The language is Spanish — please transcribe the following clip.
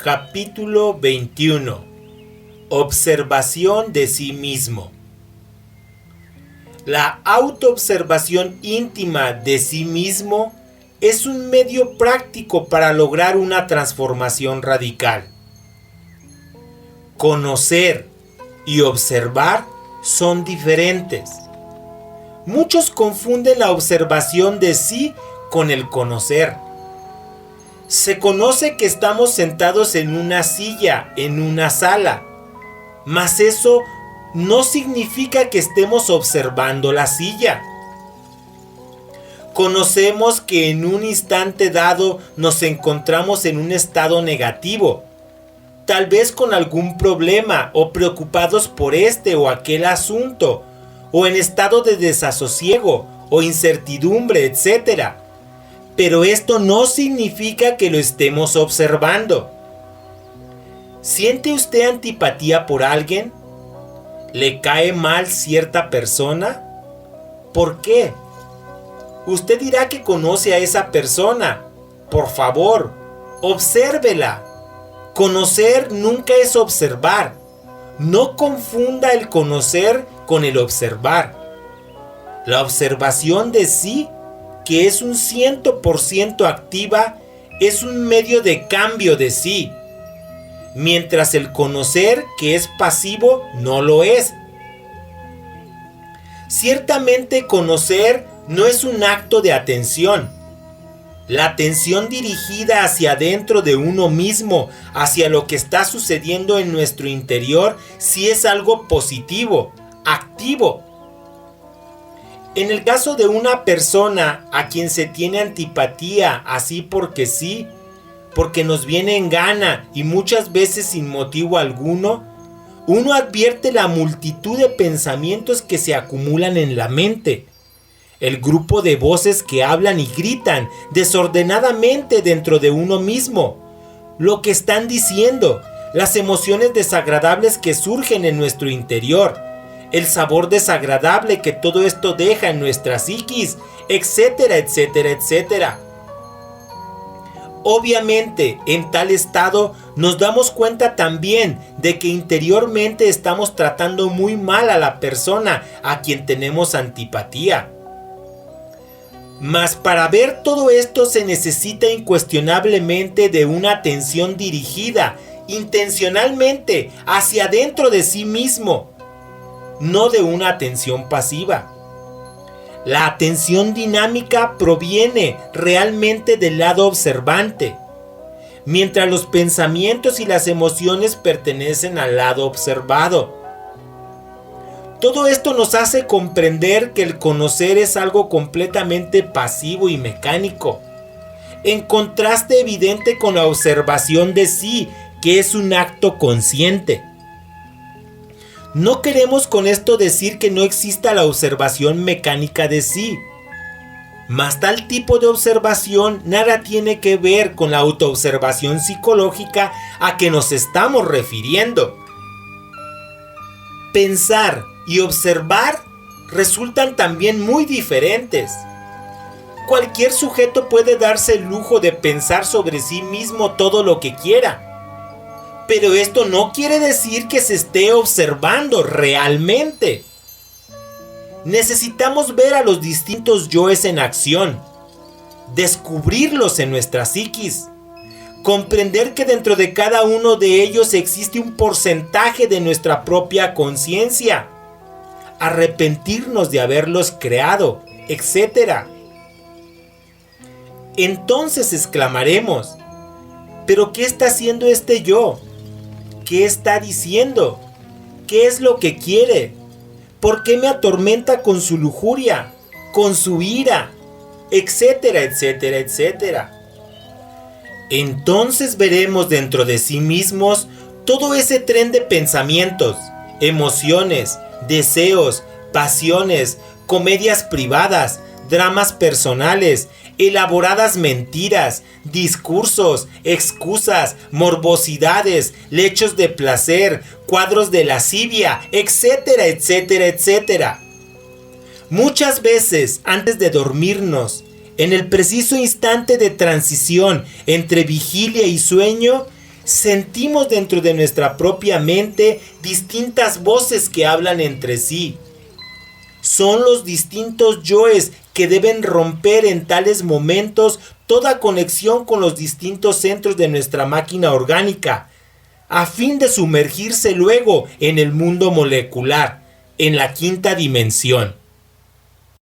Capítulo 21. Observación de sí mismo. La autoobservación íntima de sí mismo es un medio práctico para lograr una transformación radical. Conocer y observar son diferentes. Muchos confunden la observación de sí con el conocer. Se conoce que estamos sentados en una silla, en una sala, mas eso no significa que estemos observando la silla. Conocemos que en un instante dado nos encontramos en un estado negativo, tal vez con algún problema o preocupados por este o aquel asunto, o en estado de desasosiego o incertidumbre, etc. Pero esto no significa que lo estemos observando. ¿Siente usted antipatía por alguien? ¿Le cae mal cierta persona? ¿Por qué? Usted dirá que conoce a esa persona. Por favor, obsérvela. Conocer nunca es observar. No confunda el conocer con el observar. La observación de sí, que es un 100% activa, es un medio de cambio de sí, mientras el conocer, que es pasivo, no lo es. Ciertamente conocer no es un acto de atención. La atención dirigida hacia adentro de uno mismo, hacia lo que está sucediendo en nuestro interior, sí es algo positivo, activo. En el caso de una persona a quien se tiene antipatía así porque sí, porque nos viene en gana y muchas veces sin motivo alguno, uno advierte la multitud de pensamientos que se acumulan en la mente, el grupo de voces que hablan y gritan desordenadamente dentro de uno mismo, lo que están diciendo, las emociones desagradables que surgen en nuestro interior, el sabor desagradable que todo esto deja en nuestra psiquis, etcétera, etcétera, etcétera. Obviamente, en tal estado nos damos cuenta también de que interiormente estamos tratando muy mal a la persona a quien tenemos antipatía. Mas para ver todo esto se necesita incuestionablemente de una atención dirigida intencionalmente hacia adentro de sí mismo, no de una atención pasiva. La atención dinámica proviene realmente del lado observante, mientras los pensamientos y las emociones pertenecen al lado observado. Todo esto nos hace comprender que el conocer es algo completamente pasivo y mecánico, en contraste evidente con la observación de sí, que es un acto consciente. No queremos con esto decir que no exista la observación mecánica de sí, mas tal tipo de observación nada tiene que ver con la autoobservación psicológica a que nos estamos refiriendo. Pensar y observar resultan también muy diferentes. Cualquier sujeto puede darse el lujo de pensar sobre sí mismo todo lo que quiera, pero esto no quiere decir que se esté observando realmente. Necesitamos ver a los distintos yoes en acción, descubrirlos en nuestra psiquis, comprender que dentro de cada uno de ellos existe un porcentaje de nuestra propia conciencia, arrepentirnos de haberlos creado, etc. Entonces exclamaremos: ¿pero qué está haciendo este yo? ¿Qué está diciendo? ¿Qué es lo que quiere? ¿Por qué me atormenta con su lujuria, con su ira, etcétera, etcétera, etcétera? Entonces veremos dentro de sí mismos todo ese tren de pensamientos, emociones, deseos, pasiones, comedias privadas, dramas personales, elaboradas mentiras, discursos, excusas, morbosidades, lechos de placer, cuadros de lascivia, etcétera, etcétera, etcétera. Muchas veces, antes de dormirnos, en el preciso instante de transición entre vigilia y sueño, Sentimos dentro de nuestra propia mente distintas voces que hablan entre sí. Son los distintos yoes que deben romper en tales momentos toda conexión con los distintos centros de nuestra máquina orgánica, a fin de sumergirse luego en el mundo molecular, en la quinta dimensión.